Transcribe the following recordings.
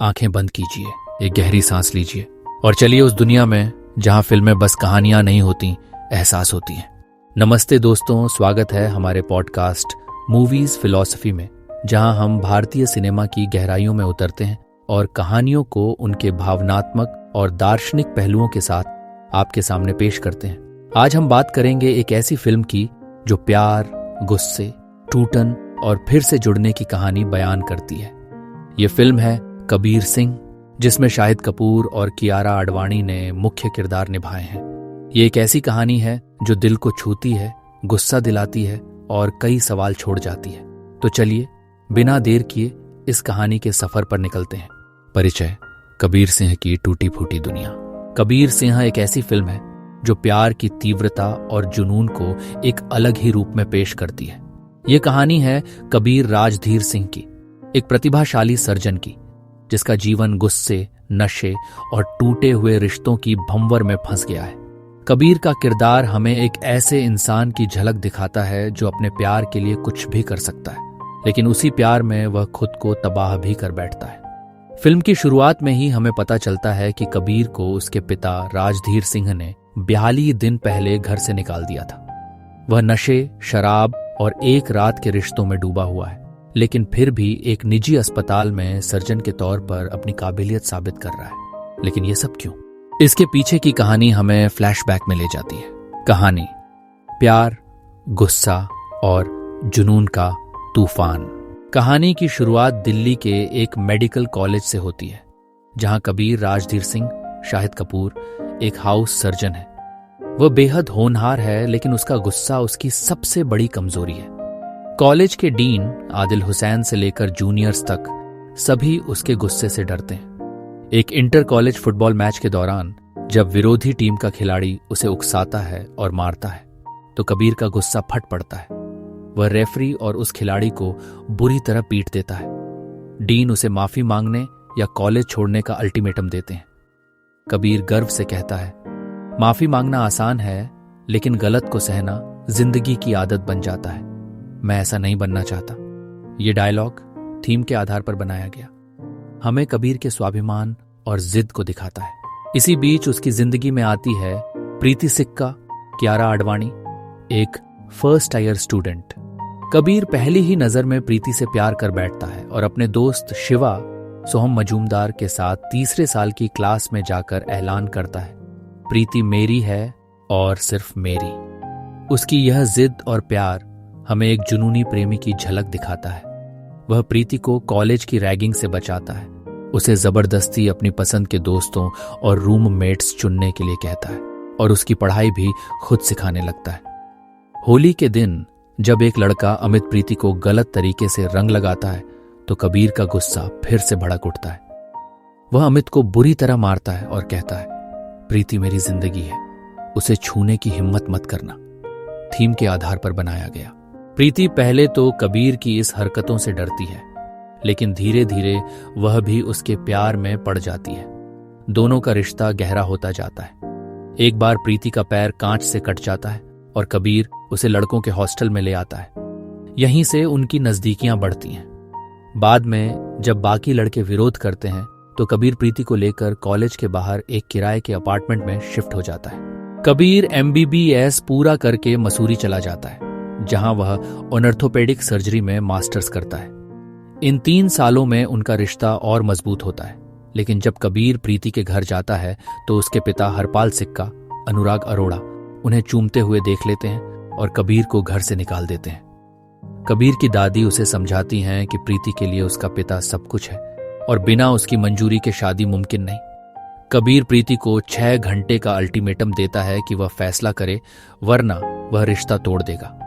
आंखें बंद कीजिए, एक गहरी सांस लीजिए और चलिए उस दुनिया में जहां फिल्में बस कहानियां नहीं होती, एहसास होती हैं। नमस्ते दोस्तों, स्वागत है हमारे पॉडकास्ट मूवीज फिलॉसफी में, जहां हम भारतीय सिनेमा की गहराइयों में उतरते हैं और कहानियों को उनके भावनात्मक और दार्शनिक पहलुओं के साथ आपके सामने पेश करते हैं। आज हम बात करेंगे एक ऐसी फिल्म की जो प्यार, गुस्से, टूटन और फिर से जुड़ने की कहानी बयान करती है। ये फिल्म है कबीर सिंह, जिसमें शाहिद कपूर और कियारा आडवाणी ने मुख्य किरदार निभाए हैं। ये एक ऐसी कहानी है जो दिल को छूती है, गुस्सा दिलाती है और कई सवाल छोड़ जाती है। तो चलिए बिना देर किए इस कहानी के सफर पर निकलते हैं। परिचय: कबीर सिंह की टूटी फूटी दुनिया। कबीर सिंह एक ऐसी फिल्म है जो प्यार की तीव्रता और जुनून को एक अलग ही रूप में पेश करती है। ये कहानी है कबीर राजधीर सिंह की, एक प्रतिभाशाली सर्जन की, जिसका जीवन गुस्से, नशे और टूटे हुए रिश्तों की भंवर में फंस गया है। कबीर का किरदार हमें एक ऐसे इंसान की झलक दिखाता है जो अपने प्यार के लिए कुछ भी कर सकता है, लेकिन उसी प्यार में वह खुद को तबाह भी कर बैठता है। फिल्म की शुरुआत में ही हमें पता चलता है कि कबीर को उसके पिता राजधीर सिंह ने 42 दिन पहले घर से निकाल दिया था। वह नशे, शराब और एक रात के रिश्तों में डूबा हुआ है, लेकिन फिर भी एक निजी अस्पताल में सर्जन के तौर पर अपनी काबिलियत साबित कर रहा है। लेकिन ये सब क्यों? इसके पीछे की कहानी हमें फ्लैशबैक में ले जाती है। कहानी प्यार, गुस्सा और जुनून का तूफान। कहानी की शुरुआत दिल्ली के एक मेडिकल कॉलेज से होती है, जहां कबीर राजधीर सिंह, शाहिद कपूर, एक हाउस सर्जन है। वह बेहद होनहार है, लेकिन उसका गुस्सा उसकी सबसे बड़ी कमजोरी है। कॉलेज के डीन आदिल हुसैन से लेकर जूनियर्स तक सभी उसके गुस्से से डरते हैं। एक इंटर कॉलेज फुटबॉल मैच के दौरान जब विरोधी टीम का खिलाड़ी उसे उकसाता है और मारता है, तो कबीर का गुस्सा फट पड़ता है। वह रेफरी और उस खिलाड़ी को बुरी तरह पीट देता है। डीन उसे माफी मांगने या कॉलेज छोड़ने का अल्टीमेटम देते हैं। कबीर गर्व से कहता है, माफी मांगना आसान है, लेकिन गलत को सहना जिंदगी की आदत बन जाता है। मैं ऐसा नहीं बनना चाहता। ये डायलॉग थीम के आधार पर बनाया गया, हमें कबीर के स्वाभिमान और जिद को दिखाता है। इसी बीच उसकी जिंदगी में आती है प्रीति सिक्का, कियारा आडवाणी, एक फर्स्ट ईयर स्टूडेंट। कबीर पहली ही नजर में प्रीति से प्यार कर बैठता है और अपने दोस्त शिवा, सोहम मजूमदार के साथ तीसरे साल की क्लास में जाकर ऐलान करता है, प्रीति मेरी है और सिर्फ मेरी। उसकी यह जिद और प्यार हमें एक जुनूनी प्रेमी की झलक दिखाता है। वह प्रीति को कॉलेज की रैगिंग से बचाता है, उसे जबरदस्ती अपनी पसंद के दोस्तों और रूममेट्स चुनने के लिए कहता है और उसकी पढ़ाई भी खुद सिखाने लगता है। होली के दिन जब एक लड़का अमित प्रीति को गलत तरीके से रंग लगाता है, तो कबीर का गुस्सा फिर से भड़क उठता है। वह अमित को बुरी तरह मारता है और कहता है, प्रीति मेरी जिंदगी है, उसे छूने की हिम्मत मत करना। थीम के आधार पर बनाया गया। प्रीति पहले तो कबीर की इस हरकतों से डरती है, लेकिन धीरे धीरे वह भी उसके प्यार में पड़ जाती है। दोनों का रिश्ता गहरा होता जाता है। एक बार प्रीति का पैर कांच से कट जाता है और कबीर उसे लड़कों के हॉस्टल में ले आता है। यहीं से उनकी नजदीकियां बढ़ती हैं। बाद में जब बाकी लड़के विरोध करते हैं, तो कबीर प्रीति को लेकर कॉलेज के बाहर एक किराए के अपार्टमेंट में शिफ्ट हो जाता है। कबीर MBBS पूरा करके मसूरी चला जाता है, जहां वह ऑर्थोपेडिक सर्जरी में मास्टर्स करता है। इन 3 सालों में उनका रिश्ता और मजबूत होता है, लेकिन जब कबीर प्रीति के घर जाता है, तो उसके पिता हरपाल सिक्का, अनुराग अरोड़ा उन्हें चूमते हुए देख लेते हैं और कबीर को घर से निकाल देते हैं। कबीर की दादी उसे समझाती हैं कि प्रीति के लिए उसका पिता सब कुछ है और बिना उसकी मंजूरी के शादी मुमकिन नहीं। कबीर प्रीति को 6 घंटे का अल्टीमेटम देता है कि वह फैसला करे, वरना वह रिश्ता तोड़ देगा।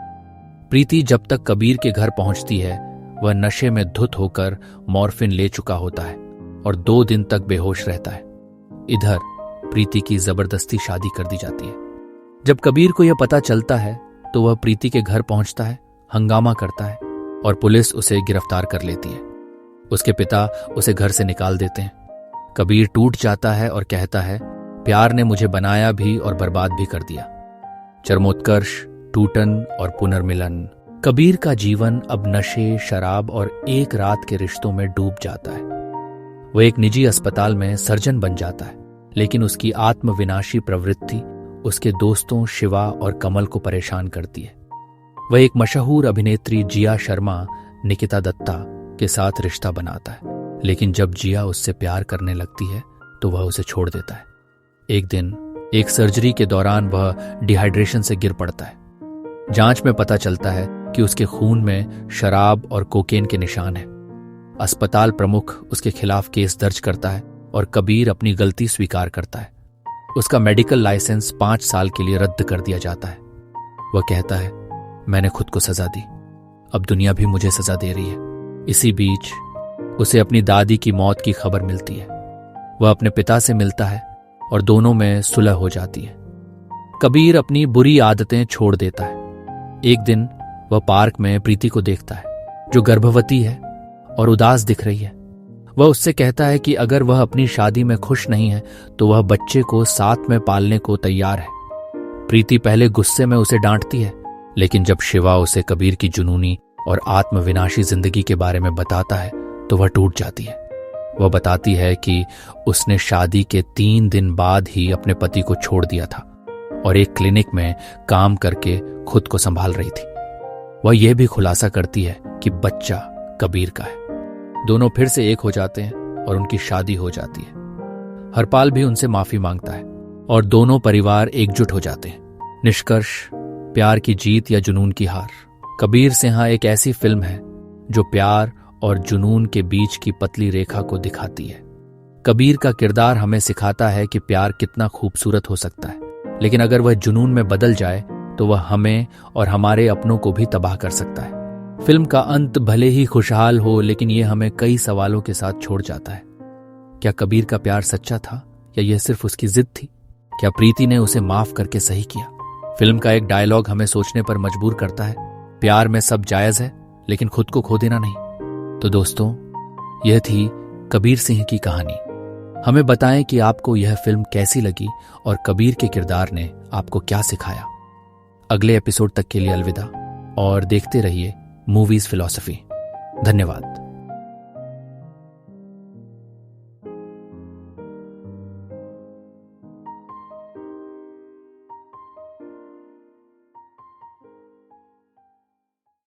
प्रीति जब तक कबीर के घर पहुंचती है, वह नशे में धुत होकर मॉर्फिन ले चुका होता है और 2 दिन तक बेहोश रहता है। इधर प्रीति की जबरदस्ती शादी कर दी जाती है। जब कबीर को यह पता चलता है, तो वह प्रीति के घर पहुंचता है, हंगामा करता है और पुलिस उसे गिरफ्तार कर लेती है। उसके पिता उसे घर से निकाल देते हैं। कबीर टूट जाता है और कहता है, प्यार ने मुझे बनाया भी और बर्बाद भी कर दिया। चरमोत्कर्ष, टूटन और पुनर्मिलन। कबीर का जीवन अब नशे, शराब और एक रात के रिश्तों में डूब जाता है। वो एक निजी अस्पताल में सर्जन बन जाता है, लेकिन उसकी आत्मविनाशी प्रवृत्ति उसके दोस्तों शिवा और कमल को परेशान करती है। वह एक मशहूर अभिनेत्री जिया शर्मा निकिता दत्ता के साथ रिश्ता बनाता है, लेकिन जब जिया उससे प्यार करने लगती है तो वह उसे छोड़ देता है। एक दिन एक सर्जरी के दौरान वह डिहाइड्रेशन से गिर पड़ता है। जांच में पता चलता है कि उसके खून में शराब और कोकेन के निशान हैं। अस्पताल प्रमुख उसके खिलाफ केस दर्ज करता है और कबीर अपनी गलती स्वीकार करता है। उसका मेडिकल लाइसेंस 5 साल के लिए रद्द कर दिया जाता है। वह कहता है, मैंने खुद को सजा दी, अब दुनिया भी मुझे सजा दे रही है। इसी बीच उसे अपनी दादी की मौत की खबर मिलती है। वह अपने पिता से मिलता है और दोनों में सुलह हो जाती है। कबीर अपनी बुरी आदतें छोड़ देता है। एक दिन वह पार्क में प्रीति को देखता है, जो गर्भवती है और उदास दिख रही है। वह उससे कहता है कि अगर वह अपनी शादी में खुश नहीं है तो वह बच्चे को साथ में पालने को तैयार है। प्रीति पहले गुस्से में उसे डांटती है, लेकिन जब शिवा उसे कबीर की जुनूनी और आत्मविनाशी जिंदगी के बारे में बताता है तो वह टूट जाती है। वह बताती है कि उसने शादी के 3 दिन बाद ही अपने पति को छोड़ दिया था और एक क्लिनिक में काम करके खुद को संभाल रही थी। वह यह भी खुलासा करती है कि बच्चा कबीर का है। दोनों फिर से एक हो जाते हैं और उनकी शादी हो जाती है। हरपाल भी उनसे माफी मांगता है और दोनों परिवार एकजुट हो जाते हैं। निष्कर्ष, प्यार की जीत या जुनून की हार। कबीर सिंहा एक ऐसी फिल्म है जो प्यार और जुनून के बीच की पतली रेखा को दिखाती है। कबीर का किरदार हमें सिखाता है कि प्यार कितना खूबसूरत हो सकता है, लेकिन अगर वह जुनून में बदल जाए तो वह हमें और हमारे अपनों को भी तबाह कर सकता है। फिल्म का अंत भले ही खुशहाल हो, लेकिन यह हमें कई सवालों के साथ छोड़ जाता है। क्या कबीर का प्यार सच्चा था या यह सिर्फ उसकी जिद थी? क्या प्रीति ने उसे माफ करके सही किया? फिल्म का एक डायलॉग हमें सोचने पर मजबूर करता है, प्यार में सब जायज है लेकिन खुद को खो देना नहीं। तो दोस्तों, यह थी कबीर सिंह की कहानी। हमें बताएं कि आपको यह फिल्म कैसी लगी और कबीर के किरदार ने आपको क्या सिखाया। अगले एपिसोड तक के लिए अलविदा और देखते रहिए मूवीज फिलॉसफी। धन्यवाद।